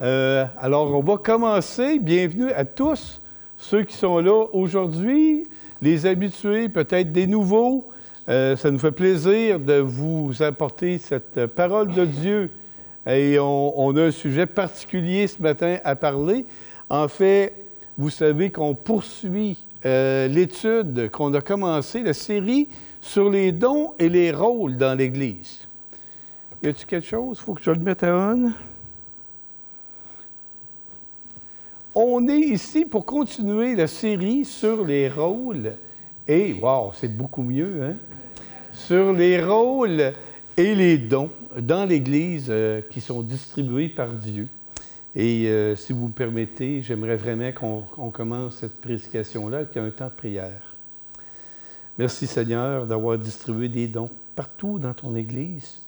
Alors, on va commencer. Bienvenue à tous ceux qui sont là aujourd'hui, les habitués, peut-être des nouveaux. Ça nous fait plaisir de vous apporter cette parole de Dieu. Et on a un sujet particulier ce matin à parler. En fait, vous savez qu'on poursuit l'étude qu'on a commencée, la série sur les dons et les rôles dans l'Église. Y a-t-il quelque chose? Il faut que je le mette à on. On est ici pour continuer la série sur les rôles. Et, wow, c'est beaucoup mieux, hein? Sur les rôles et les dons dans l'Église qui sont distribués par Dieu. Et si vous me permettez, j'aimerais vraiment qu'on commence cette prédication-là avec un temps de prière. Merci Seigneur d'avoir distribué des dons partout dans ton Église.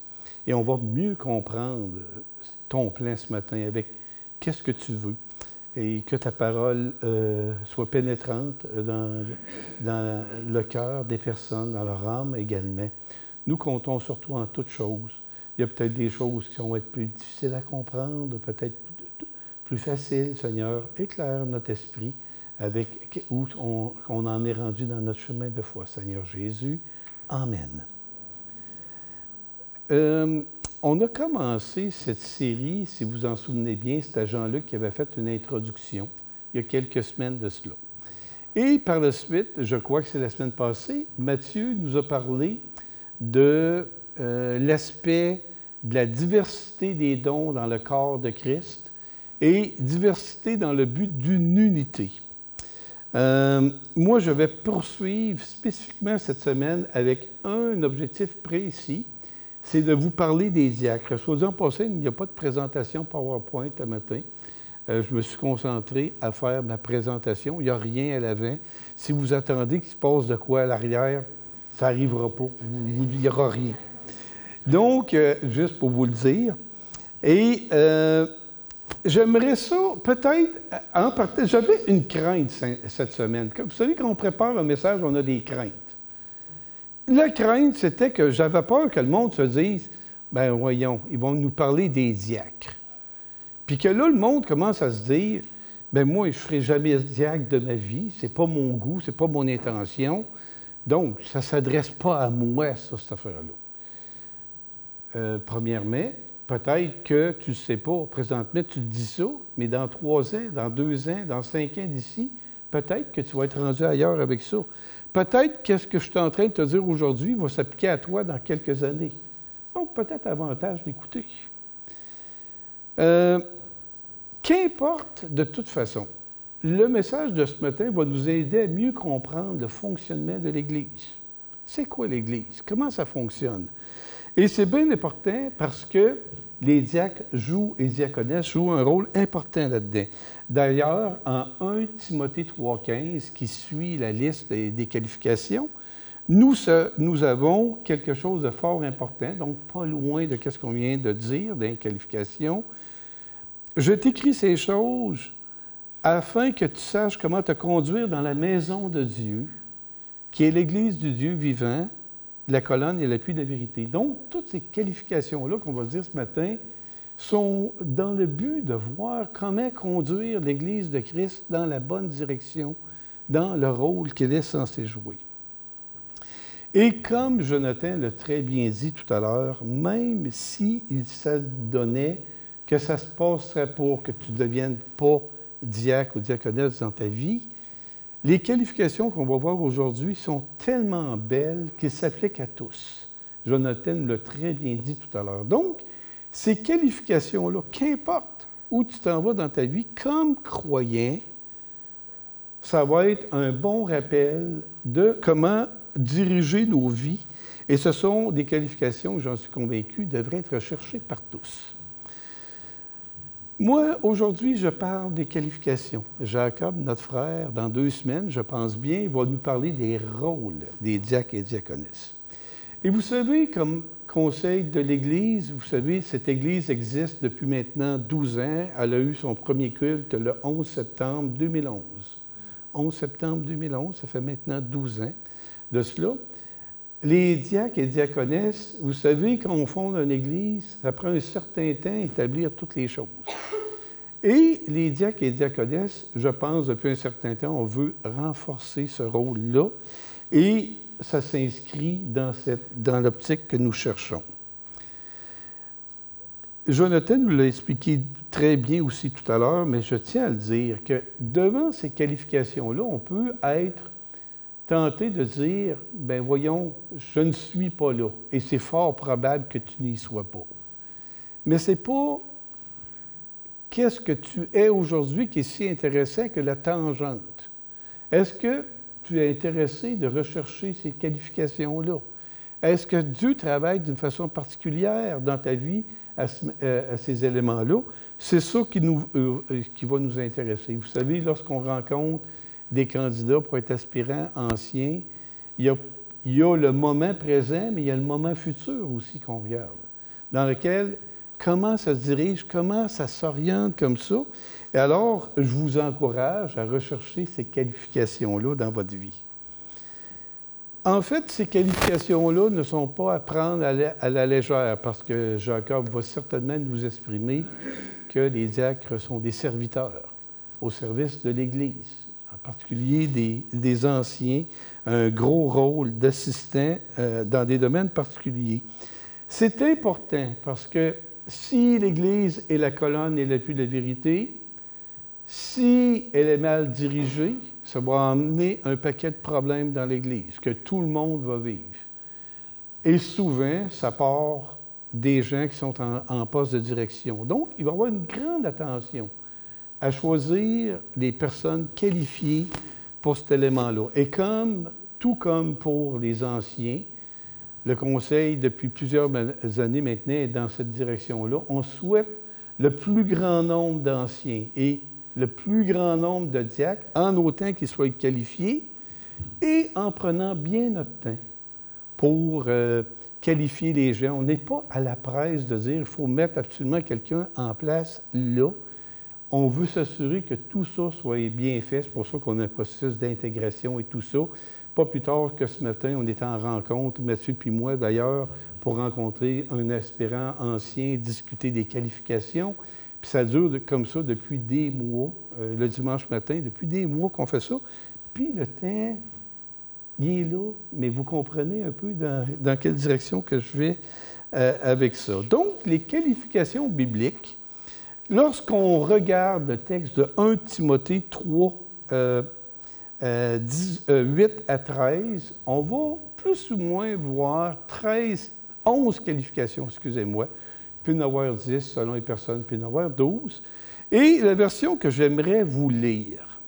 Et on va mieux comprendre ton plan ce matin avec qu'est-ce que tu veux. Et que ta parole soit pénétrante dans le cœur des personnes, dans leur âme également. Nous comptons sur toi en toutes choses. Il y a peut-être des choses qui vont être plus difficiles à comprendre, peut-être plus faciles, Seigneur. Éclaire notre esprit avec où on en est rendu dans notre chemin de foi, Seigneur Jésus. Amen. On a commencé cette série, si vous en souvenez bien, c'était Jean-Luc qui avait fait une introduction il y a quelques semaines de cela. Et par la suite, je crois que c'est la semaine passée, Matthieu nous a parlé de l'aspect de la diversité des dons dans le corps de Christ et diversité dans le but d'une unité. Moi, je vais poursuivre spécifiquement cette semaine avec un objectif précis, c'est de vous parler des diacres. Soit dit en passant, il n'y a pas de présentation PowerPoint ce matin. Je me suis concentré à faire ma présentation. Il n'y a rien à l'avant. Si vous attendez qu'il se passe de quoi à l'arrière, ça n'arrivera pas. Il n'y aura rien. Donc, juste pour vous le dire. Et j'aimerais ça, peut-être, en partie, j'avais une crainte cette semaine. Vous savez, quand on prépare un message, on a des craintes. La crainte, c'était que j'avais peur que le monde se dise, ben voyons, ils vont nous parler des diacres. Puis que là, le monde commence à se dire, ben moi, je ne ferai jamais diacre de ma vie, c'est pas mon goût, c'est pas mon intention. Donc, ça ne s'adresse pas à moi, ça, cette affaire-là. Premièrement, peut-être que tu ne sais pas, présentement, tu te dis ça, mais dans 3 ans, dans 2 ans, dans 5 ans d'ici, peut-être que tu vas être rendu ailleurs avec ça. Peut-être qu'est-ce que je suis en train de te dire aujourd'hui va s'appliquer à toi dans quelques années. Donc, peut-être avantage d'écouter. Qu'importe, de toute façon, le message de ce matin va nous aider à mieux comprendre le fonctionnement de l'Église. C'est quoi l'Église? Comment ça fonctionne? Et c'est bien important parce que les diacres et diaconesses jouent un rôle important là-dedans. D'ailleurs, en 1 Timothée 3,15, qui suit la liste des qualifications, nous avons quelque chose de fort important, donc pas loin de ce qu'on vient de dire, des qualifications. Je t'écris ces choses afin que tu saches comment te conduire dans la maison de Dieu, qui est l'Église du Dieu vivant, la colonne et l'appui de la vérité. Donc, toutes ces qualifications-là qu'on va dire ce matin sont dans le but de voir comment conduire l'Église de Christ dans la bonne direction, dans le rôle qu'elle est censée jouer. Et comme Jonathan l'a très bien dit tout à l'heure, même s'il s'adonnait que ça se passerait pour que tu ne deviennes pas diacre ou diaconesse dans ta vie, les qualifications qu'on va voir aujourd'hui sont tellement belles qu'elles s'appliquent à tous. Jonathan l'a très bien dit tout à l'heure. Donc, ces qualifications-là, qu'importe où tu t'en vas dans ta vie, comme croyant, ça va être un bon rappel de comment diriger nos vies. Et ce sont des qualifications, j'en suis convaincu, devraient être recherchées par tous. Moi, aujourd'hui, je parle des qualifications. Jacob, notre frère, dans 2 semaines, je pense bien, va nous parler des rôles des diacres et diaconesses. Et vous savez, comme conseil de l'Église, vous savez, cette Église existe depuis maintenant 12 ans. Elle a eu son premier culte le 11 septembre 2011. 11 septembre 2011, ça fait maintenant 12 ans de cela. Les diacres et diaconesses, vous savez, quand on fonde une Église, ça prend un certain temps à établir toutes les choses. Et les diacres et diaconesses, je pense, depuis un certain temps, on veut renforcer ce rôle-là et ça s'inscrit dans l'optique que nous cherchons. Jonathan nous l'a expliqué très bien aussi tout à l'heure, mais je tiens à le dire que devant ces qualifications-là, on peut être tenté de dire, ben voyons, je ne suis pas là, et c'est fort probable que tu n'y sois pas. Mais c'est pas qu'est-ce que tu es aujourd'hui qui est si intéressant que la tangente. Est-ce que tu es intéressé de rechercher ces qualifications-là? Est-ce que Dieu travaille d'une façon particulière dans ta vie à ces éléments-là? C'est ça qui va nous intéresser. Vous savez, lorsqu'on rencontre des candidats pour être aspirants anciens, il y a le moment présent, mais il y a le moment futur aussi qu'on regarde, dans lequel comment ça se dirige, comment ça s'oriente comme ça. Et alors, je vous encourage à rechercher ces qualifications-là dans votre vie. En fait, ces qualifications-là ne sont pas à prendre à la légère, parce que Jacob va certainement nous exprimer que les diacres sont des serviteurs au service de l'Église, en particulier des anciens, un gros rôle d'assistant dans des domaines particuliers. C'est important parce que si l'Église est la colonne et l'appui de la vérité, si elle est mal dirigée, ça va amener un paquet de problèmes dans l'Église que tout le monde va vivre. Et souvent, ça part des gens qui sont en poste de direction. Donc, il va y avoir une grande attention à choisir des personnes qualifiées pour cet élément-là. Et tout comme pour les anciens, le Conseil, depuis plusieurs années maintenant, est dans cette direction-là. On souhaite le plus grand nombre d'anciens et le plus grand nombre de diacres, en autant qu'ils soient qualifiés et en prenant bien notre temps pour qualifier les gens. On n'est pas à la presse de dire qu'il faut mettre absolument quelqu'un en place là. On veut s'assurer que tout ça soit bien fait. C'est pour ça qu'on a un processus d'intégration et tout ça. Pas plus tard que ce matin, on était en rencontre, Mathieu puis moi d'ailleurs, pour rencontrer un aspirant ancien, discuter des qualifications. Puis ça dure comme ça depuis des mois, le dimanche matin, depuis des mois qu'on fait ça. Puis le temps, il est là, mais vous comprenez un peu dans quelle direction que je vais avec ça. Donc, les qualifications bibliques, lorsqu'on regarde le texte de 1 Timothée 3, 8 à 13, on va plus ou moins voir 11 qualifications, excusez-moi. Il peut y en avoir 10 selon les personnes, il peut y en avoir 12. Et la version que j'aimerais vous lire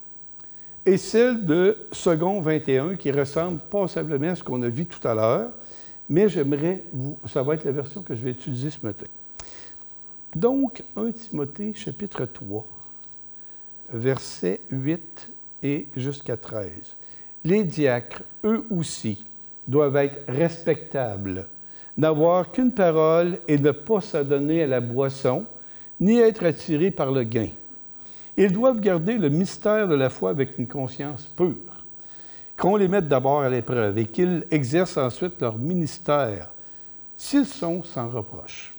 est celle de Second 21, qui ressemble passablement à ce qu'on a vu tout à l'heure, mais ça va être la version que je vais utiliser ce matin. Donc, 1 Timothée, chapitre 3, versets 8 et jusqu'à 13. Les diacres, eux aussi, doivent être respectables, n'avoir qu'une parole et ne pas s'adonner à la boisson, ni être attirés par le gain. Ils doivent garder le mystère de la foi avec une conscience pure, qu'on les mette d'abord à l'épreuve et qu'ils exercent ensuite leur ministère, s'ils sont sans reproche.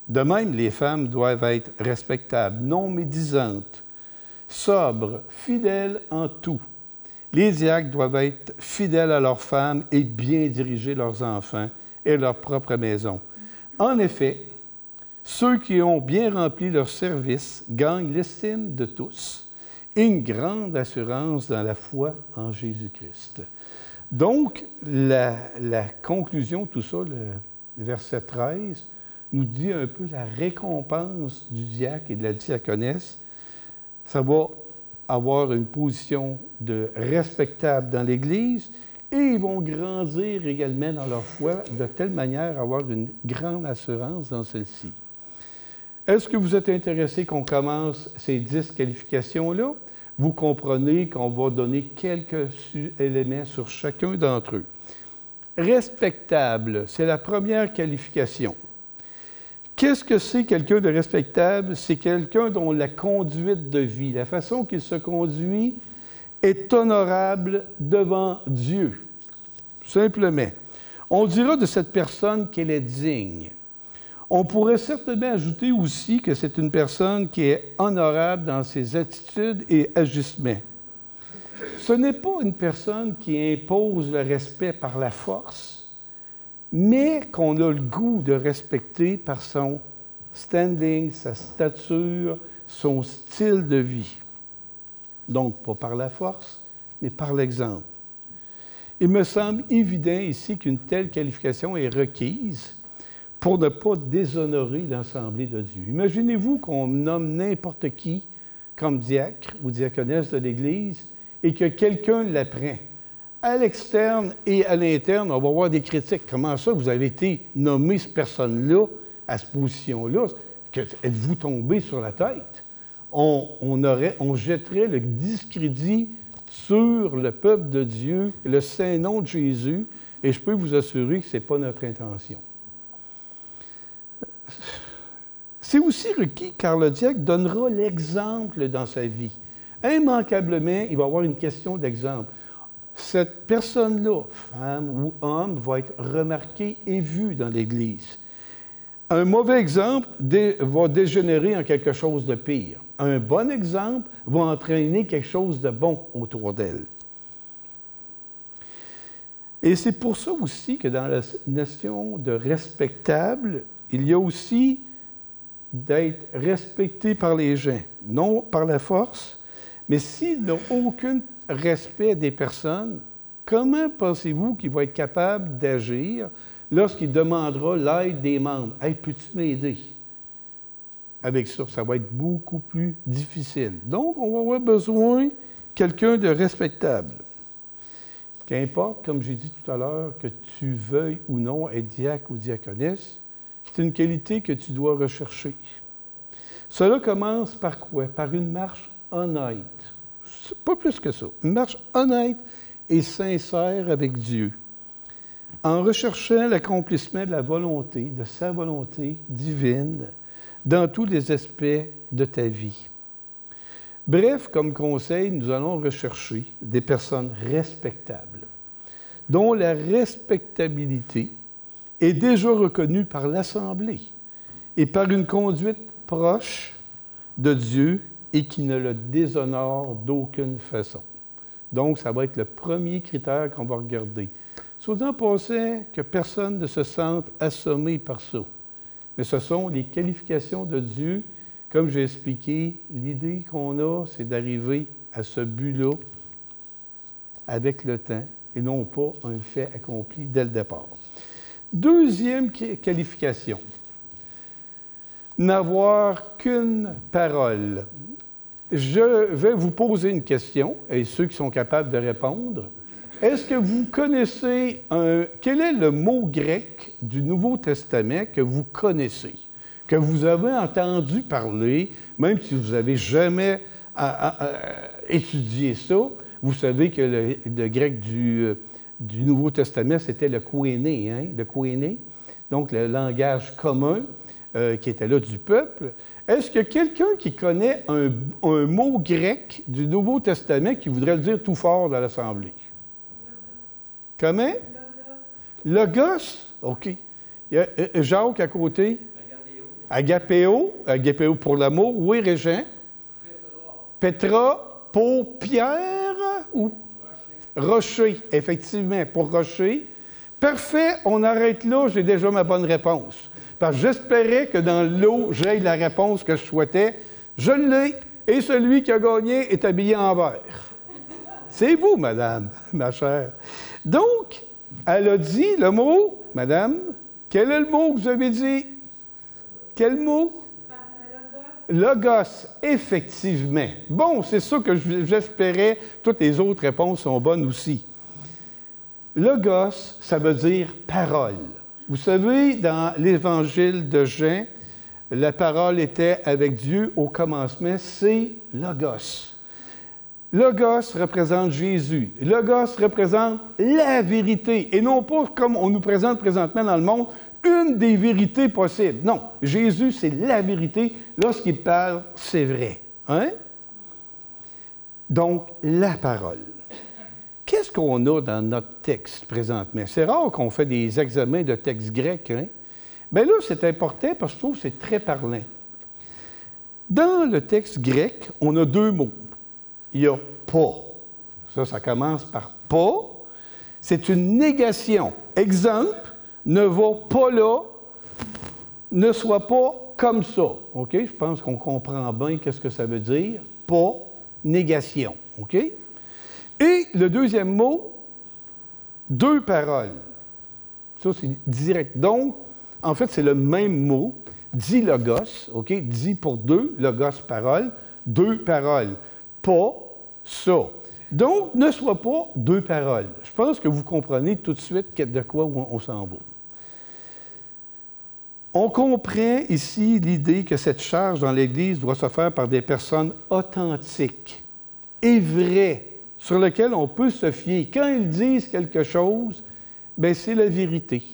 De même, les femmes doivent être respectables, non médisantes, sobres, fidèles en tout. Les diacres doivent être fidèles à leurs femmes et bien diriger leurs enfants et leur propre maison. En effet, ceux qui ont bien rempli leur service gagnent l'estime de tous et une grande assurance dans la foi en Jésus-Christ. Donc, la conclusion de tout ça, le verset 13, nous dit un peu la récompense du diacre et de la diaconesse. Ça va avoir une position de respectable dans l'Église et ils vont grandir également dans leur foi de telle manière à avoir une grande assurance dans celle-ci. Est-ce que vous êtes intéressé qu'on commence ces 10 qualifications-là? Vous comprenez qu'on va donner quelques éléments sur chacun d'entre eux. Respectable, c'est la première qualification. Qu'est-ce que c'est quelqu'un de respectable? C'est quelqu'un dont la conduite de vie, la façon qu'il se conduit, est honorable devant Dieu. Simplement. On dira de cette personne qu'elle est digne. On pourrait certainement ajouter aussi que c'est une personne qui est honorable dans ses attitudes et agissements. Ce n'est pas une personne qui impose le respect par la force, mais qu'on a le goût de respecter par son standing, sa stature, son style de vie. Donc, pas par la force, mais par l'exemple. Il me semble évident ici qu'une telle qualification est requise pour ne pas déshonorer l'Assemblée de Dieu. Imaginez-vous qu'on nomme n'importe qui comme diacre ou diaconesse de l'Église et que quelqu'un l'apprend. À l'externe et à l'interne, on va avoir des critiques. Comment ça, vous avez été nommé cette personne-là à cette position-là? Êtes-vous tombé sur la tête? On jetterait le discrédit sur le peuple de Dieu, le saint nom de Jésus, et je peux vous assurer que ce n'est pas notre intention. C'est aussi requis car le diacre donnera l'exemple dans sa vie. Immanquablement, il va y avoir une question d'exemple. Cette personne-là, femme ou homme, va être remarquée et vue dans l'Église. Un mauvais exemple va dégénérer en quelque chose de pire. Un bon exemple va entraîner quelque chose de bon autour d'elle. Et c'est pour ça aussi que dans la notion de respectable, il y a aussi d'être respecté par les gens, non par la force, mais s'il n'a aucun respect des personnes, comment pensez-vous qu'il va être capable d'agir lorsqu'il demandera l'aide des membres? « Hey, peux-tu m'aider? » Avec ça, ça va être beaucoup plus difficile. Donc, on va avoir besoin de quelqu'un de respectable. Qu'importe, comme j'ai dit tout à l'heure, que tu veuilles ou non être diacre ou diaconesse, c'est une qualité que tu dois rechercher. Cela commence par quoi? Par une marche honnête. C'est pas plus que ça. Une marche honnête et sincère avec Dieu. En recherchant l'accomplissement de la volonté, de sa volonté divine, dans tous les aspects de ta vie. Bref, comme conseil, nous allons rechercher des personnes respectables, dont la respectabilité est déjà reconnue par l'Assemblée et par une conduite proche de Dieu et qui ne le déshonore d'aucune façon. Donc, ça va être le premier critère qu'on va regarder. Soit en passant que personne ne se sente assommé par ça. Mais ce sont les qualifications de Dieu. Comme j'ai expliqué, l'idée qu'on a, c'est d'arriver à ce but-là avec le temps et non pas un fait accompli dès le départ. Deuxième qualification, n'avoir qu'une parole. Je vais vous poser une question, et ceux qui sont capables de répondre. Est-ce que vous connaissez quel est le mot grec du Nouveau Testament que vous connaissez, que vous avez entendu parler, même si vous n'avez jamais étudié ça? Vous savez que le grec du Nouveau Testament, c'était le koiné, le koiné, donc le langage commun qui était là du peuple. Est-ce qu'il y a quelqu'un qui connaît un mot grec du Nouveau Testament qui voudrait le dire tout fort dans l'Assemblée? Comment? Logos. OK. Il y a Jacques à côté. Agapéo. Agapéo pour l'amour. Oui, Régent. Petra pour Pierre ou? Rocher. Effectivement, pour Rocher. Parfait, on arrête là, j'ai déjà ma bonne réponse. Parce que j'espérais que dans l'eau, j'aie la réponse que je souhaitais. Je l'ai. Et celui qui a gagné est habillé en vert. C'est vous, madame, ma chère. Donc, elle a dit le mot, madame, quel est le mot que vous avez dit? Quel mot? Logos, effectivement. Bon, c'est ça que j'espérais. Toutes les autres réponses sont bonnes aussi. Logos, ça veut dire parole. Vous savez, dans l'Évangile de Jean, la parole était avec Dieu au commencement, c'est Logos. Logos représente Jésus. Logos représente la vérité, et non pas comme on nous présente présentement dans le monde, une des vérités possibles. Non, Jésus, c'est la vérité. Lorsqu'il parle, c'est vrai. Hein? Donc, la parole. Qu'est-ce qu'on a dans notre texte présentement? C'est rare qu'on fait des examens de texte grec, hein? Bien là, c'est important parce que je trouve que c'est très parlant. Dans le texte grec, on a deux mots. Il y a « pas ». Ça commence par « pas ». C'est une négation. Exemple, ne va pas là, ne sois pas comme ça. OK? Je pense qu'on comprend bien qu'est-ce que ça veut dire. Pas, négation. OK? Et le deuxième mot, deux paroles. Ça, c'est direct. Donc, en fait, c'est le même mot, dit logos, OK? Dit pour deux, logos, parole, deux paroles. Pas, ça. Donc, ne sois pas deux paroles. Je pense que vous comprenez tout de suite de quoi on s'en va. On comprend ici l'idée que cette charge dans l'Église doit se faire par des personnes authentiques et vraies, sur lesquelles on peut se fier. Quand ils disent quelque chose, bien, c'est la vérité.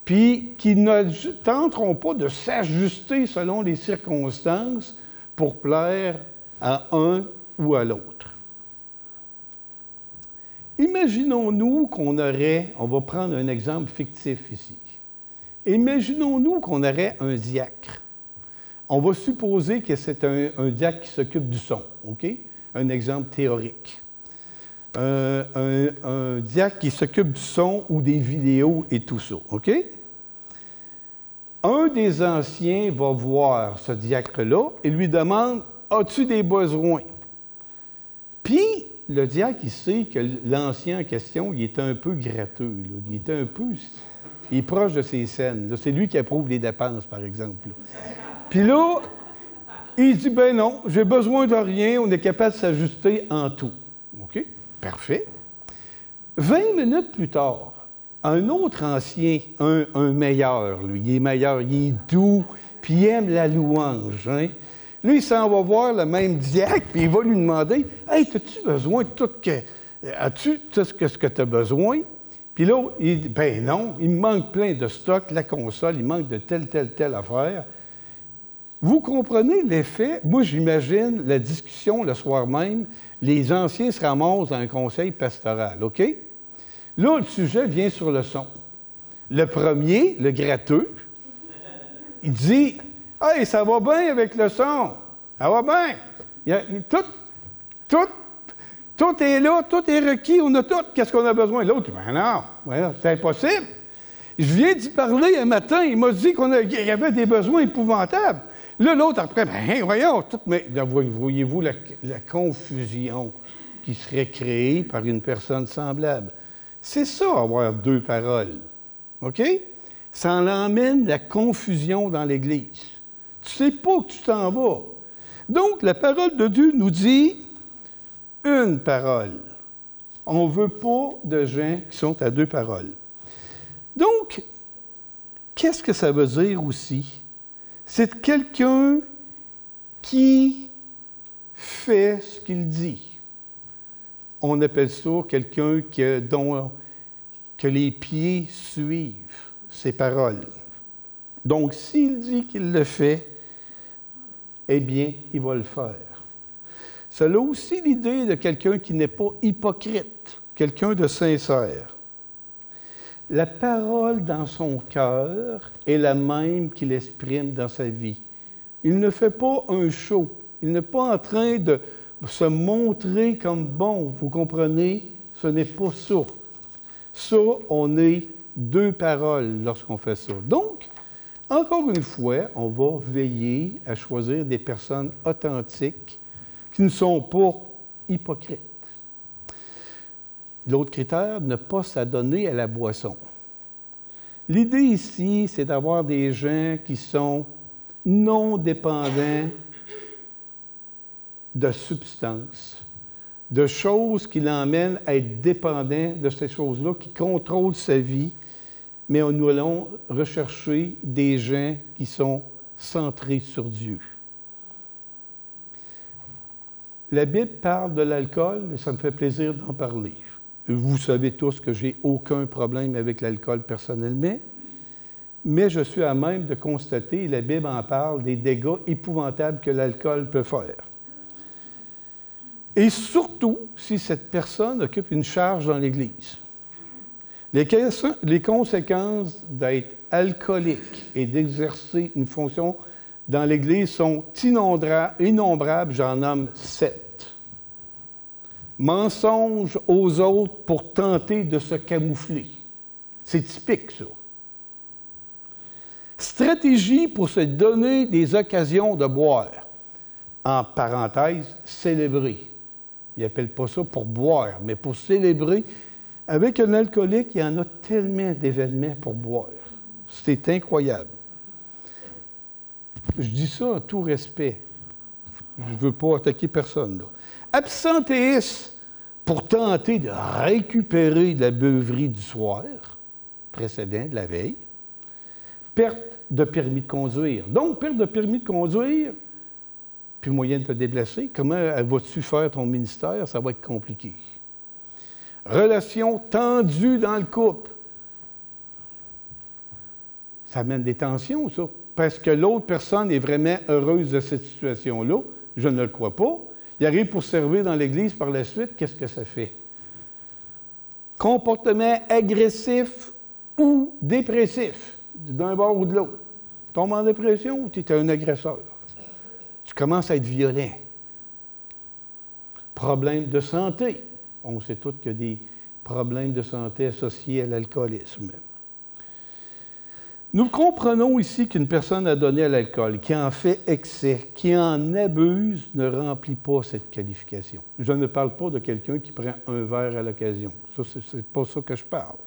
Puis qu'ils ne tenteront pas de s'ajuster selon les circonstances pour plaire à un ou à l'autre. Imaginons-nous qu'on aurait, on va prendre un exemple fictif ici. Imaginons-nous qu'on aurait un diacre. On va supposer que c'est un diacre qui s'occupe du son, OK? Un exemple théorique. Un diacre qui s'occupe du son ou des vidéos et tout ça, OK? Un des anciens va voir ce diacre-là et lui demande « As-tu des besoins? » Puis, le diacre, il sait que l'ancien en question, il est un peu gratteux, là. Il est un peu... Il est proche de ses scènes. Là. C'est lui qui approuve les dépenses, par exemple. Là. Puis là, il dit, ben non, j'ai besoin de rien, on est capable de s'ajuster en tout. OK? Parfait. 20 minutes plus tard, un autre ancien, un meilleur, lui, il est meilleur, il est doux, puis il aime la louange. Hein? Lui, il s'en va voir le même diacre, puis il va lui demander, « Hey, as-tu besoin de tout as-tu tout ce que tu as besoin? » Puis là, il dit, ben non, il me manque plein de stock, la console, il manque de telle affaire. Vous comprenez l'effet? Moi, j'imagine la discussion le soir même, les anciens se ramassent dans un conseil pastoral, OK? Là, le sujet vient sur le son. Le premier, le gratteux, il dit, « Hey, ça va bien avec le son, ça va bien. Tout est là, tout est requis, on a tout. Qu'est-ce qu'on a besoin? » L'autre, ben non, voilà, c'est impossible. Je viens d'y parler un matin, il m'a dit qu'il y avait des besoins épouvantables. Là, l'autre, après, ben voyons, mais voyez-vous la confusion qui serait créée par une personne semblable. C'est ça, avoir deux paroles. OK? Ça en emmène la confusion dans l'Église. Tu sais pas que tu t'en vas. Donc, la parole de Dieu nous dit une parole. On ne veut pas de gens qui sont à deux paroles. Donc, qu'est-ce que ça veut dire aussi? C'est quelqu'un qui fait ce qu'il dit. On appelle ça quelqu'un que les pieds suivent ses paroles. Donc, s'il dit qu'il le fait, eh bien, il va le faire. Ça a aussi l'idée de quelqu'un qui n'est pas hypocrite, quelqu'un de sincère. La parole dans son cœur est la même qu'il exprime dans sa vie. Il ne fait pas un show. Il n'est pas en train de se montrer comme bon. Vous comprenez? Ce n'est pas ça. Ça, on est deux paroles lorsqu'on fait ça. Donc, encore une fois, on va veiller à choisir des personnes authentiques qui ne sont pas hypocrites. L'autre critère, ne pas s'adonner à la boisson. L'idée ici, c'est d'avoir des gens qui sont non dépendants de substances, de choses qui l'emmènent à être dépendant de ces choses-là, qui contrôlent sa vie, mais nous allons rechercher des gens qui sont centrés sur Dieu. La Bible parle de l'alcool et ça me fait plaisir d'en parler. Vous savez tous que j'ai aucun problème avec l'alcool personnellement, mais je suis à même de constater, et la Bible en parle, des dégâts épouvantables que l'alcool peut faire. Et surtout, si cette personne occupe une charge dans l'Église. Les conséquences d'être alcoolique et d'exercer une fonction dans l'Église sont innombrables, j'en nomme 7. Mensonge aux autres pour tenter de se camoufler. C'est typique, ça. Stratégie pour se donner des occasions de boire. En parenthèse, célébrer. Ils n'appellent pas ça pour boire, mais pour célébrer. Avec un alcoolique, il y en a tellement d'événements pour boire. C'est incroyable. Je dis ça en tout respect. Je ne veux pas attaquer personne, là. Absentéisme pour tenter de récupérer de la beuverie du soir précédent, de la veille. Perte de permis de conduire. Donc, perte de permis de conduire, puis moyen de te déplacer. Comment vas-tu faire ton ministère? Ça va être compliqué. Relation tendue dans le couple. Ça amène des tensions, ça. Parce que l'autre personne est vraiment heureuse de cette situation-là. Je ne le crois pas. Il arrive pour servir dans l'Église par la suite. Qu'est-ce que ça fait? Comportement agressif ou dépressif, d'un bord ou de l'autre. Tu tombes en dépression ou tu es un agresseur? Tu commences à être violent. Problème de santé. On sait tous qu'il y a des problèmes de santé associés à l'alcoolisme. Nous comprenons ici qu'une personne adonnée à l'alcool, qui en fait excès, qui en abuse, ne remplit pas cette qualification. Je ne parle pas de quelqu'un qui prend un verre à l'occasion. Ça, c'est pas ça que je parle.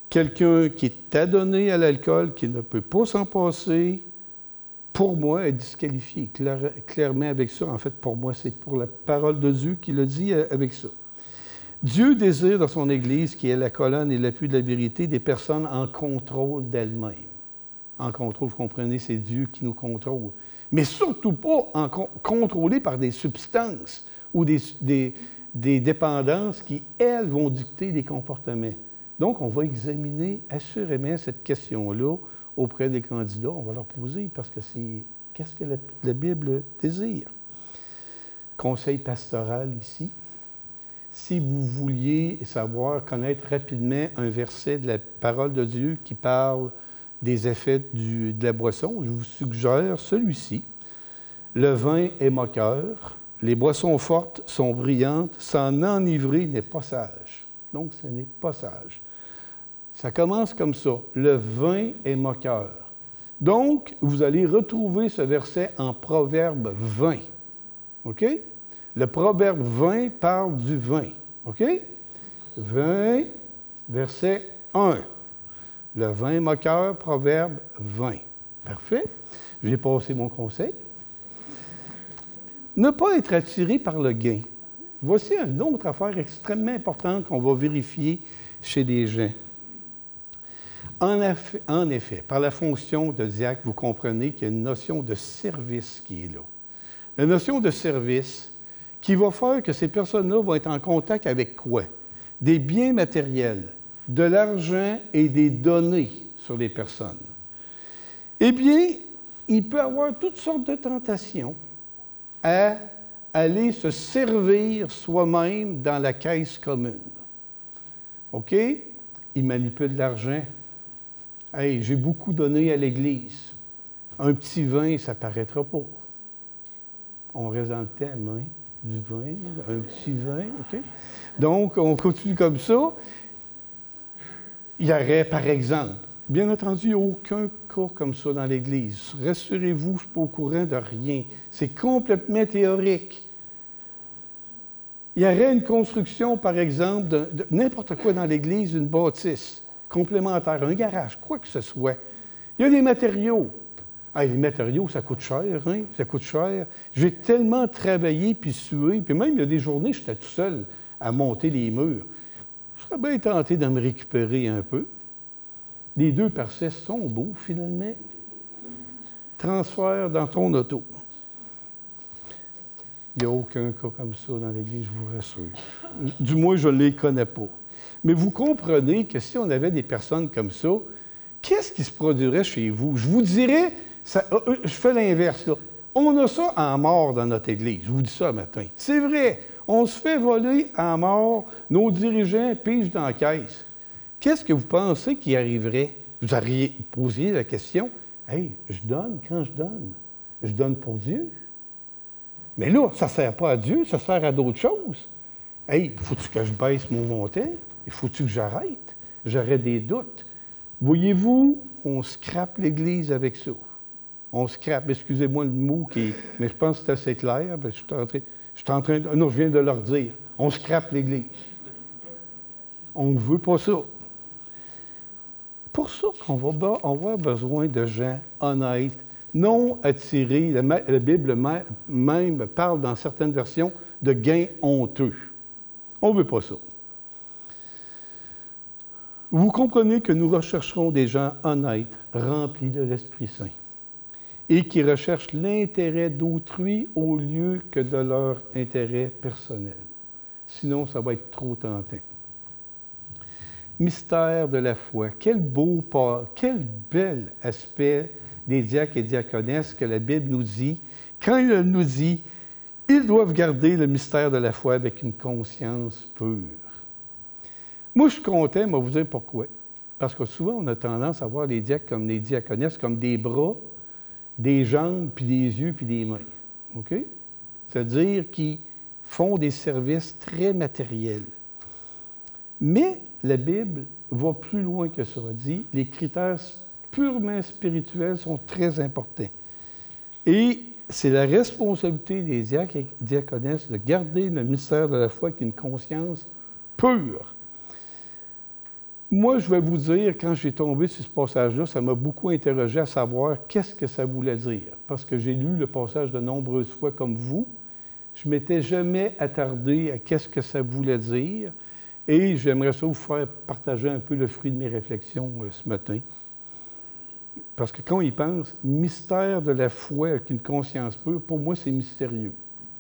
Quelqu'un qui est adonné à l'alcool, qui ne peut pas s'en passer, pour moi, est disqualifié clairement avec ça. En fait, pour moi, c'est pour la parole de Dieu qui le dit avec ça. Dieu désire dans son Église, qui est la colonne et l'appui de la vérité, des personnes en contrôle d'elles-mêmes. En contrôle, vous comprenez, c'est Dieu qui nous contrôle. Mais surtout pas contrôlées par des substances ou des dépendances qui, elles, vont dicter des comportements. Donc, on va examiner assurément cette question-là auprès des candidats. On va leur poser parce que c'est qu'est-ce que la Bible désire. Conseil pastoral ici. Si vous vouliez connaître rapidement un verset de la parole de Dieu qui parle des effets de la boisson, je vous suggère celui-ci. Le vin est moqueur, les boissons fortes sont brillantes, s'en enivrer n'est pas sage. Donc, ce n'est pas sage. Ça commence comme ça. Le vin est moqueur. Donc, vous allez retrouver ce verset en Proverbe 20. OK? Le Proverbe 20 parle du vin. OK? 20, verset 1. Le vin moqueur, Proverbe 20. Parfait. J'ai passé mon conseil. Ne pas être attiré par le gain. Voici une autre affaire extrêmement importante qu'on va vérifier chez les gens. En effet, par la fonction de diacre, vous comprenez qu'il y a une notion de service qui est là. La notion de service qui va faire que ces personnes-là vont être en contact avec quoi? Des biens matériels, de l'argent et des données sur les personnes. Eh bien, il peut y avoir toutes sortes de tentations à aller se servir soi-même dans la caisse commune. OK? Il manipule l'argent. Hey, j'ai beaucoup donné à l'Église. Un petit vin, ça ne paraîtra pas. On reste dans le thème, hein? Du vin, un petit vin, OK? Donc, on continue comme ça. Il y aurait, par exemple, bien entendu, aucun cas comme ça dans l'Église. Rassurez-vous, je ne suis pas au courant de rien. C'est complètement théorique. Il y aurait une construction, par exemple, de n'importe quoi dans l'Église, une bâtisse complémentaire, un garage, quoi que ce soit. Il y a des matériaux. Ah, les matériaux, ça coûte cher, hein? Ça coûte cher. J'ai tellement travaillé puis sué, puis même il y a des journées, j'étais tout seul à monter les murs. Je serais bien tenté de me récupérer un peu. Les 2 par 6 sont beaux, finalement. Transfert dans ton auto. Il n'y a aucun cas comme ça dans l'Église, je vous rassure. Du moins, je ne les connais pas. Mais vous comprenez que si on avait des personnes comme ça, qu'est-ce qui se produirait chez vous? Je vous dirais, je fais l'inverse, là. On a ça en mort dans notre Église. Je vous dis ça matin. C'est vrai. On se fait voler à mort, nos dirigeants pigent dans la caisse. Qu'est-ce que vous pensez qui arriverait? Vous auriez posé la question, « Hey, je donne quand je donne. Je donne pour Dieu. » Mais là, ça ne sert pas à Dieu, ça sert à d'autres choses. « Hey, faut-tu que je baisse mon montant? Il faut-tu que j'arrête? J'aurais des doutes. » Voyez-vous, on scrape l'Église avec ça. On scrape, excusez-moi le mot, mais je pense que c'est assez clair. Je suis en train de... Non, je viens de leur dire. On scrape l'Église. On ne veut pas ça. Pour ça qu'on va avoir besoin de gens honnêtes, non attirés. La Bible même parle dans certaines versions de gains honteux. On ne veut pas ça. Vous comprenez que nous rechercherons des gens honnêtes, remplis de l'Esprit Saint, et qui recherchent l'intérêt d'autrui au lieu que de leur intérêt personnel. Sinon, ça va être trop tentant. Mystère de la foi. Quel bel aspect des diacres et diaconesses que la Bible nous dit, quand elle nous dit « Ils doivent garder le mystère de la foi avec une conscience pure ». Moi, je suis content, mais je vais vous dire pourquoi. Parce que souvent, on a tendance à voir les diacres comme les diaconesses, comme des bras, des jambes, puis des yeux, puis des mains. OK? C'est-à-dire qu'ils font des services très matériels. Mais la Bible va plus loin que ça. Elle dit les critères purement spirituels sont très importants. Et c'est la responsabilité des diacres et diaconesses de garder le mystère de la foi avec une conscience pure. Moi, je vais vous dire, quand j'ai tombé sur ce passage-là, ça m'a beaucoup interrogé à savoir qu'est-ce que ça voulait dire. Parce que j'ai lu le passage de nombreuses fois comme vous. Je ne m'étais jamais attardé à qu'est-ce que ça voulait dire. Et j'aimerais ça vous faire partager un peu le fruit de mes réflexions ce matin. Parce que quand on y pense, mystère de la foi avec une conscience pure, pour moi, c'est mystérieux.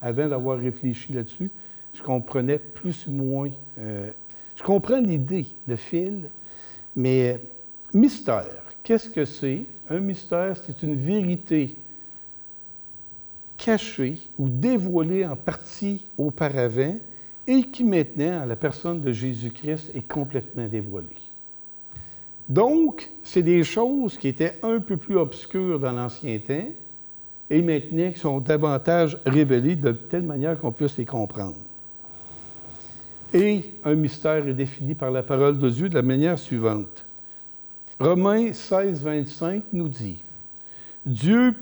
Avant d'avoir réfléchi là-dessus, je comprenais plus ou moins... je comprends l'idée, le fil, mais mystère, qu'est-ce que c'est? Un mystère, c'est une vérité cachée ou dévoilée en partie auparavant, et qui maintenant, à la personne de Jésus-Christ, est complètement dévoilée. Donc, c'est des choses qui étaient un peu plus obscures dans l'Ancien temps, et maintenant qui sont davantage révélées de telle manière qu'on puisse les comprendre. Et un mystère est défini par la parole de Dieu de la manière suivante. Romains 16, 25 nous dit « Dieu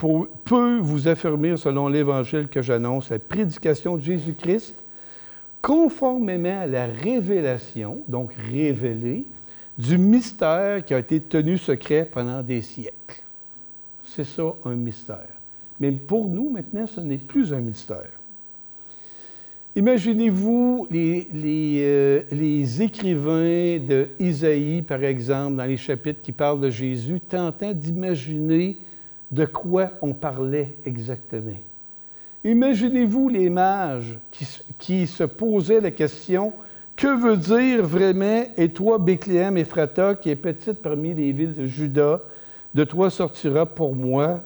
peut vous affermir selon l'Évangile que j'annonce, la prédication de Jésus-Christ, conformément à la révélation, donc révélée, du mystère qui a été tenu secret pendant des siècles. » C'est ça, un mystère. Mais pour nous, maintenant, ce n'est plus un mystère. Imaginez-vous les écrivains d'Isaïe, par exemple, dans les chapitres qui parlent de Jésus, tentant d'imaginer de quoi on parlait exactement. Imaginez-vous les mages qui se posaient la question « Que veut dire vraiment, et toi, Bethléem Ephrata, qui est petite parmi les villes de Juda, de toi sortira pour moi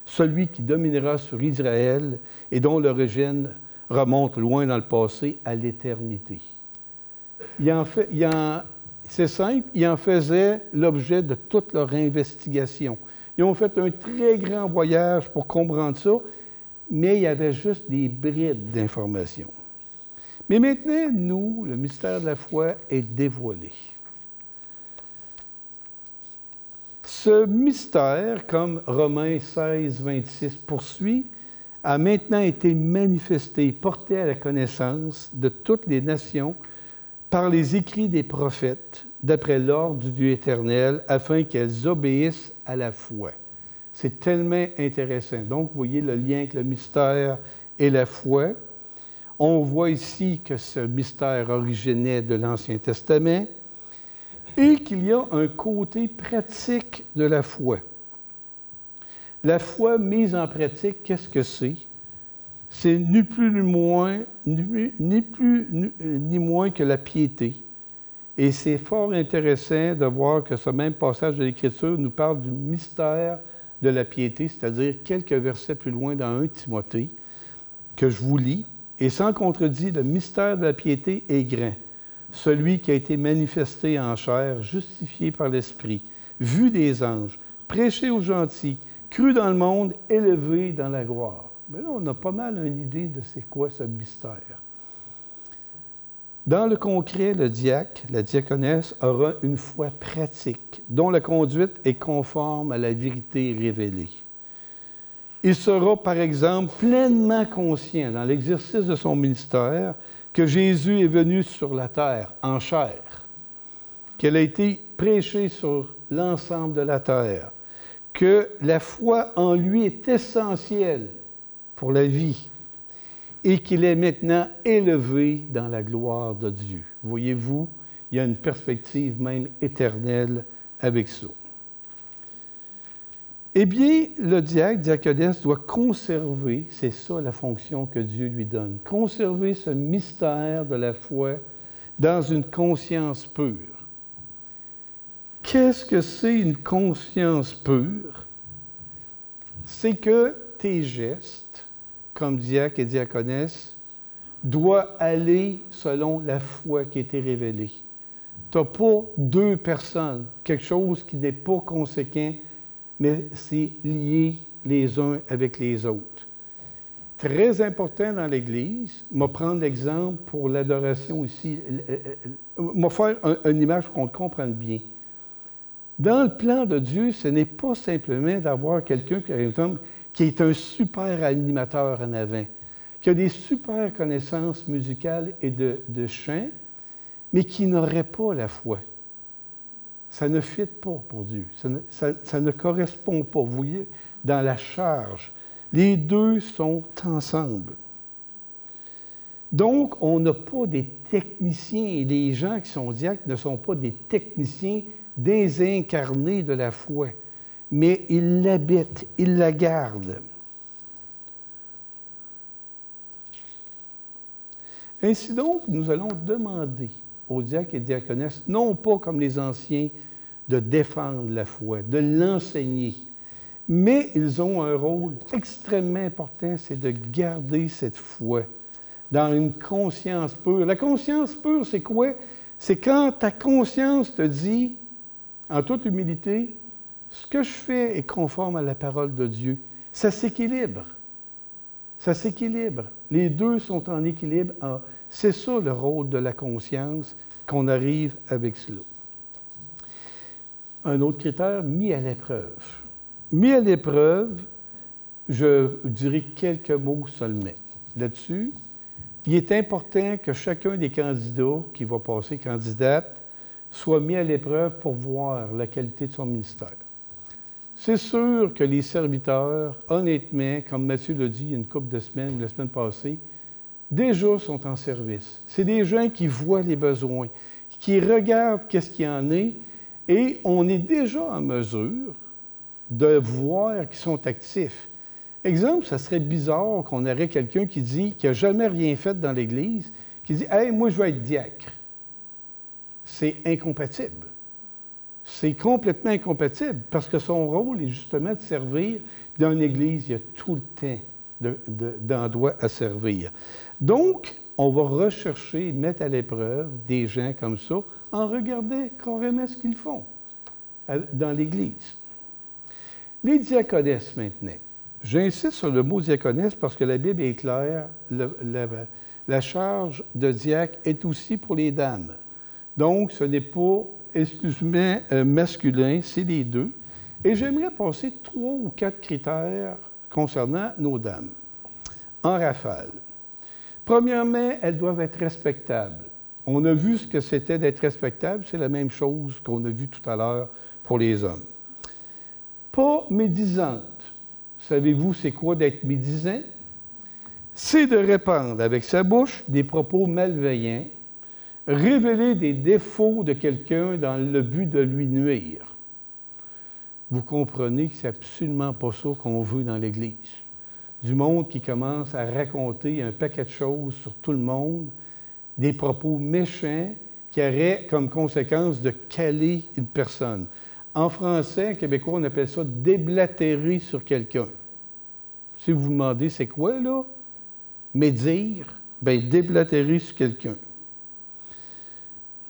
celui qui dominera sur Israël et dont l'origine remonte loin dans le passé à l'éternité. » C'est simple, ils en faisaient l'objet de toute leur investigation. Ils ont fait un très grand voyage pour comprendre ça, mais il y avait juste des brides d'informations. Mais maintenant, nous, le mystère de la foi est dévoilé. Ce mystère, comme Romains 16, 26 poursuit, a maintenant été manifesté, porté à la connaissance de toutes les nations par les écrits des prophètes, d'après l'ordre du Dieu éternel, afin qu'elles obéissent à la foi. C'est tellement intéressant. Donc, vous voyez le lien avec le mystère et la foi. On voit ici que ce mystère originait de l'Ancien Testament et qu'il y a un côté pratique de la foi. La foi mise en pratique, qu'est-ce que c'est? C'est ni plus ni moins, ni moins que la piété. Et c'est fort intéressant de voir que ce même passage de l'Écriture nous parle du mystère de la piété, c'est-à-dire quelques versets plus loin dans 1 Timothée, que je vous lis. Et sans contredit, le mystère de la piété est grand. Celui qui a été manifesté en chair, justifié par l'Esprit, vu des anges, prêché aux gentils, cru dans le monde, élevé dans la gloire. Bien là, on a pas mal une idée de c'est quoi ce mystère. Dans le concret, le diacre, la diaconesse, aura une foi pratique, dont la conduite est conforme à la vérité révélée. Il sera, par exemple, pleinement conscient dans l'exercice de son ministère que Jésus est venu sur la terre en chair, qu'elle a été prêchée sur l'ensemble de la terre, que la foi en lui est essentielle pour la vie et qu'il est maintenant élevé dans la gloire de Dieu. Voyez-vous, il y a une perspective même éternelle avec ça. Eh bien, le diacre, diaconesse, doit conserver, c'est ça la fonction que Dieu lui donne, conserver ce mystère de la foi dans une conscience pure. Qu'est-ce que c'est une conscience pure? C'est que tes gestes, comme diacre et diaconesse, doivent aller selon la foi qui a été révélée. Tu n'as pas deux personnes, quelque chose qui n'est pas conséquent, mais c'est lié les uns avec les autres. Très important dans l'Église, je vais prendre l'exemple pour l'adoration ici. Je vais faire une image pour qu'on comprenne bien. Dans le plan de Dieu, ce n'est pas simplement d'avoir quelqu'un, par exemple, qui est un super animateur en avant, qui a des super connaissances musicales et de chant, mais qui n'aurait pas la foi. Ça ne fit pas pour Dieu. Ça ne correspond pas. Vous voyez, dans la charge, les deux sont ensemble. Donc, on n'a pas des techniciens, et les gens qui sont diacres ne sont pas des techniciens désincarnés de la foi, mais ils l'habitent, ils la gardent. Ainsi donc, nous allons demander aux diacres et diaconesses, non pas comme les anciens, de défendre la foi, de l'enseigner, mais ils ont un rôle extrêmement important, c'est de garder cette foi dans une conscience pure. La conscience pure, c'est quoi? C'est quand ta conscience te dit, en toute humilité, ce que je fais est conforme à la parole de Dieu. Ça s'équilibre. Ça s'équilibre. Les deux sont en équilibre. C'est ça le rôle de la conscience, qu'on arrive avec cela. Un autre critère, mis à l'épreuve. Mis à l'épreuve, je dirais quelques mots seulement. Là-dessus, il est important que chacun des candidats qui va passer candidate soit mis à l'épreuve pour voir la qualité de son ministère. C'est sûr que les serviteurs, honnêtement, comme Mathieu l'a dit il y a une couple de semaines, la semaine passée, déjà sont en service. C'est des gens qui voient les besoins, qui regardent qu'est-ce qu'il y en est, et on est déjà en mesure de voir qu'ils sont actifs. Exemple, ça serait bizarre qu'on aurait quelqu'un qui dit, qui n'a jamais rien fait dans l'Église, qui dit « Hey, moi, je veux être diacre ». C'est incompatible. C'est complètement incompatible parce que son rôle est justement de servir. Dans une Église, il y a tout le temps d'endroits à servir. Donc, on va rechercher, mettre à l'épreuve des gens comme ça en regardant carrément ce qu'ils font dans l'Église. Les diaconesses, maintenant. J'insiste sur le mot diaconesse parce que la Bible est claire. La charge de diacre est aussi pour les dames. Donc, ce n'est pas exclusivement masculin, c'est les deux. Et j'aimerais passer 3 ou 4 critères concernant nos dames, en rafale. Premièrement, elles doivent être respectables. On a vu ce que c'était d'être respectable, c'est la même chose qu'on a vu tout à l'heure pour les hommes. Pas médisantes. Savez-vous c'est quoi d'être médisant? C'est de répandre avec sa bouche des propos malveillants, révéler des défauts de quelqu'un dans le but de lui nuire. Vous comprenez que c'est absolument pas ça qu'on veut dans l'Église. Du monde qui commence à raconter un paquet de choses sur tout le monde, des propos méchants qui auraient comme conséquence de caler une personne. En français, en québécois, on appelle ça « déblatérer sur quelqu'un ». Si vous vous demandez c'est quoi, là? Médire, bien, déblatérer sur quelqu'un.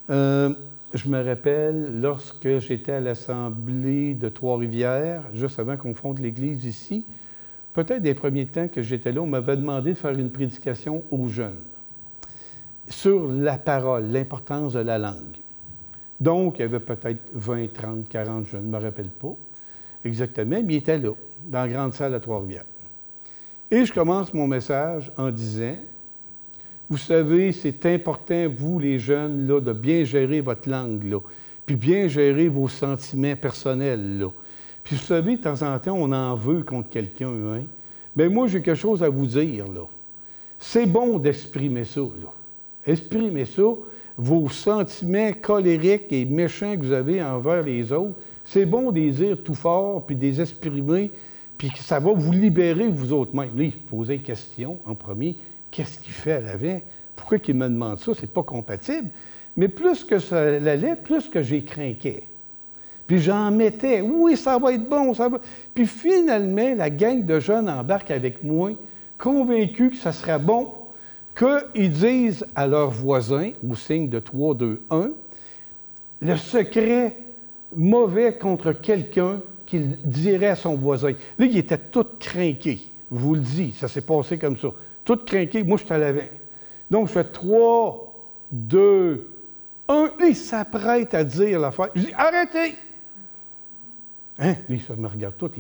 Je me rappelle, lorsque j'étais à l'Assemblée de Trois-Rivières, juste avant qu'on fonde l'Église ici, peut-être des premiers temps que j'étais là, on m'avait demandé de faire une prédication aux jeunes sur la parole, l'importance de la langue. Donc, il y avait peut-être 20, 30, 40 jeunes, je ne me rappelle pas exactement, mais ils étaient là, dans la grande salle à Trois-Rivières. Et je commence mon message en disant, vous savez, c'est important, vous les jeunes, là, de bien gérer votre langue, là, puis bien gérer vos sentiments personnels, là. Puis vous savez, de temps en temps, on en veut contre quelqu'un, hein? Bien, moi, j'ai quelque chose à vous dire, là. C'est bon d'exprimer ça, là. Exprimez ça, vos sentiments colériques et méchants que vous avez envers les autres, c'est bon de les dire tout fort, puis de les exprimer, puis que ça va vous libérer vous autres mêmes. Là, il posait une question en premier. Qu'est-ce qu'il fait à l'avant? Pourquoi il me demande ça? C'est pas compatible. Mais plus que ça allait, plus que j'ai craqué. Puis j'en mettais. Oui, ça va être bon, ça va. Puis finalement, la gang de jeunes embarque avec moi, convaincus que ça sera bon, qu'ils disent à leurs voisins, au signe de 3, 2, 1, le secret mauvais contre quelqu'un qu'il dirait à son voisin. Là, il était tout craqué. Je vous le dis, ça s'est passé comme ça. Tout craqué, moi, je te l'avais. Donc, je fais 3, 2, 1. Là, il s'apprête à dire l'affaire. Je dis, arrêtez! Hein? Lui, ça me regarde tout,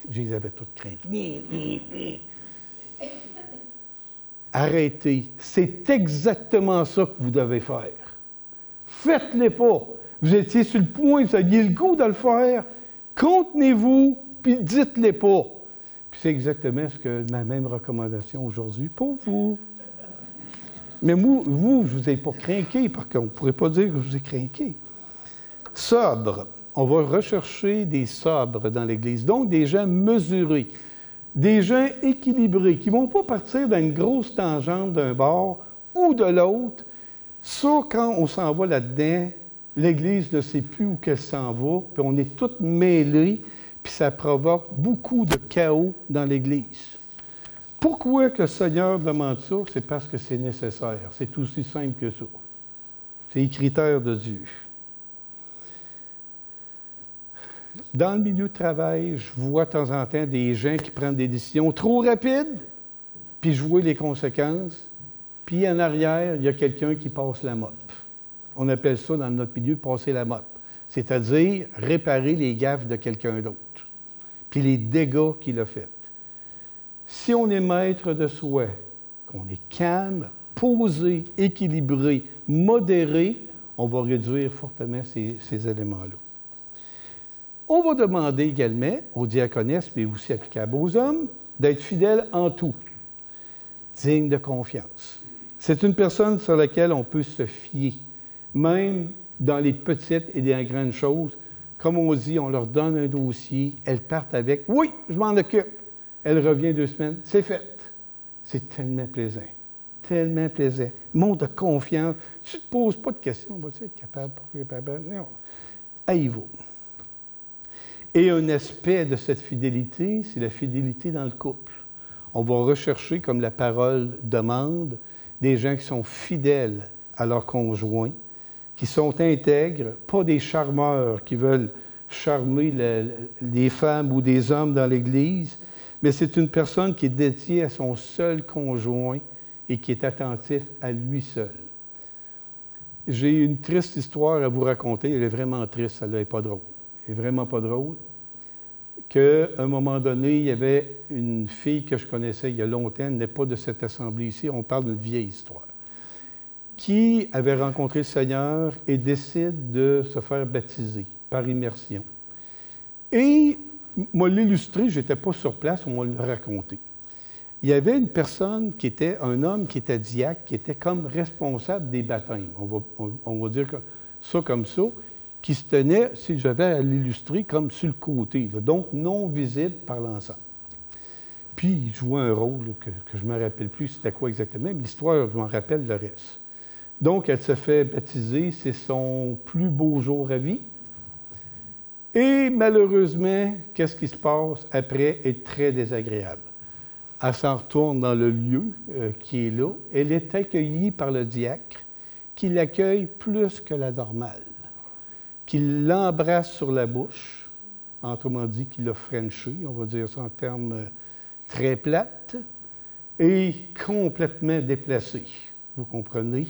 je les avais toutes craqués. Arrêtez. C'est exactement ça que vous devez faire. Faites-les pas. Vous étiez sur le point, vous aviez le goût de le faire. Contenez-vous, puis dites-les pas. Puis c'est exactement ce que ma même recommandation aujourd'hui pour vous. Mais vous, je ne vous ai pas craqué, par contre. On ne pourrait pas dire que je vous ai craqué. Sobre. On va rechercher des sobres dans l'Église. Donc, des gens mesurés, des gens équilibrés, qui ne vont pas partir dans une grosse tangente d'un bord ou de l'autre. Ça, quand on s'en va là-dedans, l'Église ne sait plus où qu'elle s'en va, puis on est tous mêlés, puis ça provoque beaucoup de chaos dans l'Église. Pourquoi que le Seigneur demande ça? C'est parce que c'est nécessaire. C'est aussi simple que ça. C'est les critères de Dieu. Dans le milieu de travail, je vois de temps en temps des gens qui prennent des décisions trop rapides, puis je vois les conséquences, puis en arrière, il y a quelqu'un qui passe la mop. On appelle ça dans notre milieu passer la mop, c'est-à-dire réparer les gaffes de quelqu'un d'autre, puis les dégâts qu'il a faits. Si on est maître de soi, qu'on est calme, posé, équilibré, modéré, on va réduire fortement ces éléments-là. On va demander également aux diaconesses, mais aussi applicable aux hommes, d'être fidèles en tout, digne de confiance. C'est une personne sur laquelle on peut se fier, même dans les petites et les grandes choses. Comme on dit, on leur donne un dossier, elles partent avec « Oui, je m'en occupe ». Elle revient 2 semaines, c'est fait. C'est tellement plaisant, tellement plaisant. Montre de confiance. Tu ne te poses pas de questions, vas-tu être capable? Non. Il va. Et un aspect de cette fidélité, c'est la fidélité dans le couple. On va rechercher, comme la parole demande, des gens qui sont fidèles à leur conjoint, qui sont intègres, pas des charmeurs qui veulent charmer les femmes ou des hommes dans l'Église, mais c'est une personne qui est dédiée à son seul conjoint et qui est attentif à lui seul. J'ai une triste histoire à vous raconter. Elle est vraiment triste, elle n'est pas drôle. Elle n'est vraiment pas drôle. Qu'à un moment donné, il y avait une fille que je connaissais il y a longtemps, elle n'est pas de cette assemblée ici, on parle d'une vieille histoire, qui avait rencontré le Seigneur et décide de se faire baptiser par immersion. Et moi, l'illustré, je n'étais pas sur place, on m'a le raconté. Il y avait une personne qui était, un homme qui était diacre, qui était comme responsable des baptêmes. On va dire ça comme ça, qui se tenait, si j'avais à l'illustrer, comme sur le côté, là, donc non visible par l'ensemble. Puis, il jouait un rôle là, que je ne me rappelle plus c'était quoi exactement, mais l'histoire, je m'en rappelle le reste. Donc, elle se fait baptiser, c'est son plus beau jour à vie. Et malheureusement, qu'est-ce qui se passe après est très désagréable. Elle s'en retourne dans le lieu qui est là. Elle est accueillie par le diacre, qui l'accueille plus que la normale, qui l'embrasse sur la bouche, autrement dit, qui l'a frenché, on va dire ça en termes très plates, et complètement déplacé. Vous comprenez?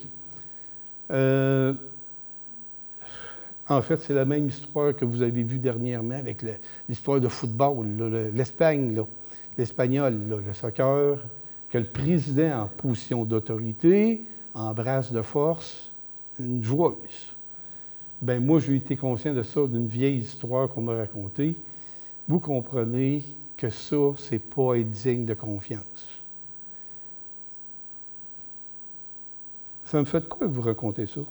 En fait, c'est la même histoire que vous avez vue dernièrement avec l'histoire de football, l'Espagne, l'espagnol, le soccer, que le président en position d'autorité embrasse de force une joueuse. Bien, moi, j'ai été conscient de ça, d'une vieille histoire qu'on m'a racontée. Vous comprenez que ça, c'est pas être digne de confiance. Ça me fait de quoi vous raconter ça?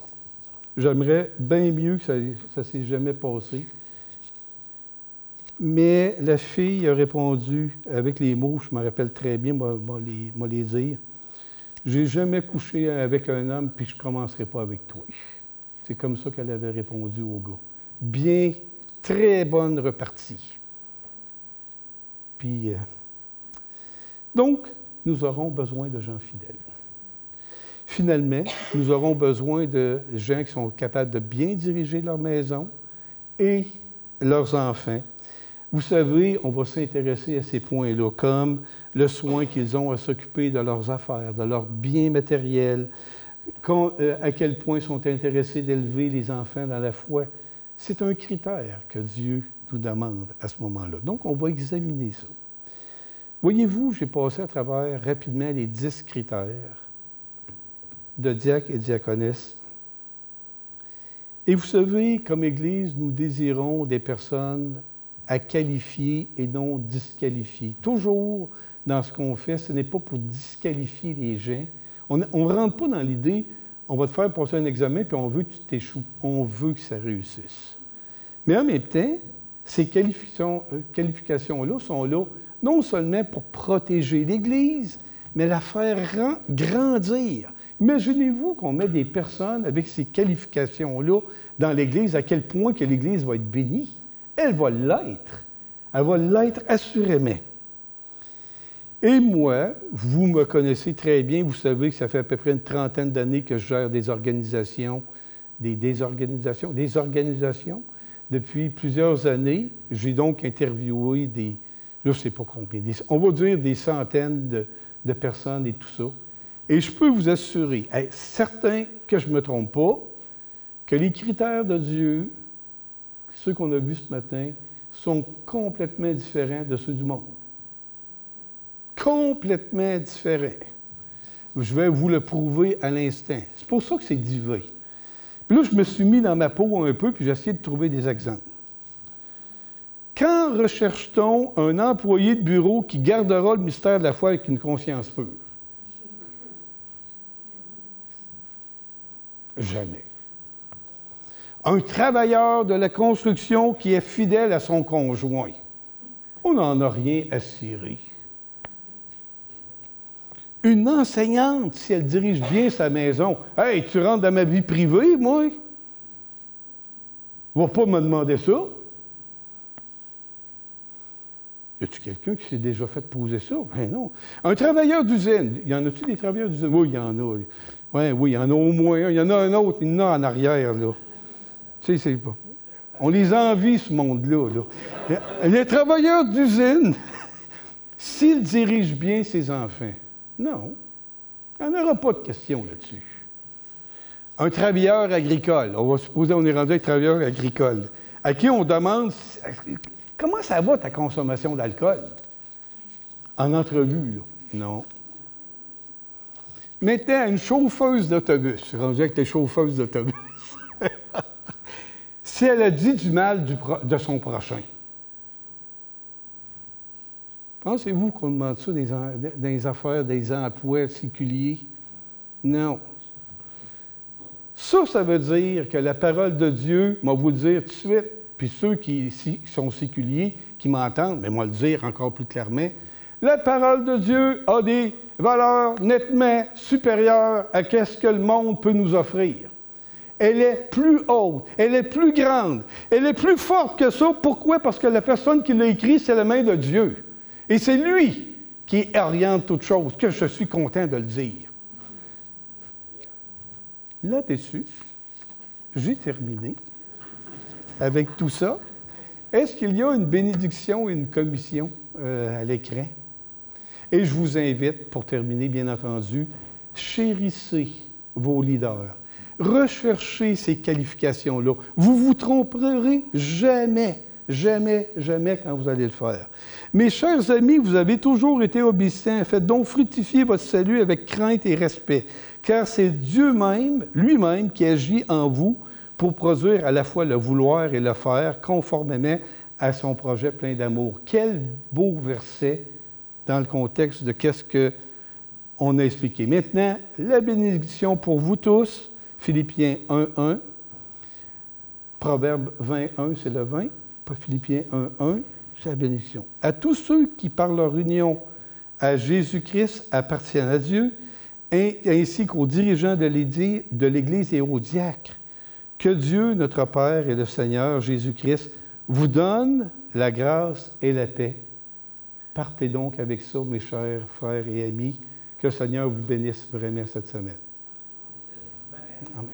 J'aimerais bien mieux que ça ne s'est jamais passé. Mais la fille a répondu avec les mots, je me rappelle très bien, moi les dire. J'ai jamais couché avec un homme, puis je ne commencerai pas avec toi. C'est comme ça qu'elle avait répondu au gars. Bien, très bonne repartie. Puis, donc, nous aurons besoin de gens fidèles. Finalement, nous aurons besoin de gens qui sont capables de bien diriger leur maison et leurs enfants. Vous savez, on va s'intéresser à ces points-là, comme le soin qu'ils ont à s'occuper de leurs affaires, de leurs biens matériels, à quel point ils sont intéressés d'élever les enfants dans la foi. C'est un critère que Dieu nous demande à ce moment-là. Donc, on va examiner ça. Voyez-vous, j'ai passé à travers rapidement les 10 critères de diacre et diaconesse. Et vous savez, comme Église, nous désirons des personnes à qualifier et non disqualifier. Toujours, dans ce qu'on fait, ce n'est pas pour disqualifier les gens. On ne rentre pas dans l'idée, on va te faire passer un examen, puis on veut que tu t'échoues. On veut que ça réussisse. Mais en même temps, ces qualifications-là sont là non seulement pour protéger l'Église, mais la faire grandir. Imaginez-vous qu'on met des personnes avec ces qualifications-là dans l'Église, à quel point que l'Église va être bénie. Elle va l'être. Elle va l'être assurément. Et moi, vous me connaissez très bien, vous savez que ça fait à peu près une trentaine d'années que je gère des organisations. Depuis plusieurs années, j'ai donc interviewé je ne sais pas combien, on va dire des centaines de personnes et tout ça. Et je peux vous assurer, certain que je ne me trompe pas, que les critères de Dieu, ceux qu'on a vus ce matin, sont complètement différents de ceux du monde. Complètement différents. Je vais vous le prouver à l'instant. C'est pour ça que c'est divin. Puis là, je me suis mis dans ma peau un peu, puis j'ai essayé de trouver des exemples. Quand recherche-t-on un employé de bureau qui gardera le mystère de la foi avec une conscience pure? Jamais. Un travailleur de la construction qui est fidèle à son conjoint. On n'en a rien à cirer. Une enseignante, si elle dirige bien sa maison, « Hey, tu rentres dans ma vie privée, moi? » « Va pas me demander ça. » Y a-t-il quelqu'un qui s'est déjà fait poser ça? Ben non. Un travailleur d'usine. Y en a-t-il des travailleurs d'usine? Oui, il y en a. Oui, il y en a au moins un. Il y en a un autre, il y en a en arrière, là. Tu sais, c'est pas. On les envie, ce monde-là. Là. Les travailleurs d'usine, s'ils dirigent bien ses enfants, non. Il n'y en aura pas de question là-dessus. Un travailleur agricole. On va supposer qu'on est rendu avec travailleur agricole. À qui on demande comment ça va ta consommation d'alcool? En entrevue, là. Non. Maintenant, une chauffeuse d'autobus. Je suis rendu avec les chauffeuses d'autobus. Si elle a dit du mal de son prochain. Pensez-vous qu'on demande ça dans les affaires, des emplois séculiers? Non. Ça veut dire que la parole de Dieu, moi vous le dire tout de suite, puis ceux qui sont séculiers, qui m'entendent, mais moi le dire encore plus clairement, la parole de Dieu a des valeurs nettement supérieures à ce que le monde peut nous offrir. Elle est plus haute, elle est plus grande, elle est plus forte que ça. Pourquoi? Parce que la personne qui l'a écrit, c'est la main de Dieu. Et c'est lui qui oriente toute chose, que je suis content de le dire. Là-dessus, j'ai terminé avec tout ça. Est-ce qu'il y a une bénédiction et une commission à l'écran? Et je vous invite, pour terminer, bien entendu, chérissez vos leaders. Recherchez ces qualifications-là. Vous ne vous tromperez jamais, jamais, jamais quand vous allez le faire. Mes chers amis, vous avez toujours été obéissants. Faites donc fructifier votre salut avec crainte et respect, car c'est Dieu même, lui-même, qui agit en vous pour produire à la fois le vouloir et le faire conformément à son projet plein d'amour. Quel beau verset dans le contexte de qu'est-ce qu'on a expliqué. Maintenant, la bénédiction pour vous tous, Philippiens 1.1, Proverbe 21, c'est le 20, Philippiens 1.1, c'est la bénédiction. À tous ceux qui, par leur union à Jésus-Christ, appartiennent à Dieu, ainsi qu'aux dirigeants de l'Église et aux diacres, que Dieu, notre Père et le Seigneur Jésus-Christ, vous donne la grâce et la paix. Partez donc avec ça, mes chers frères et amis. Que le Seigneur vous bénisse vraiment cette semaine. Amen.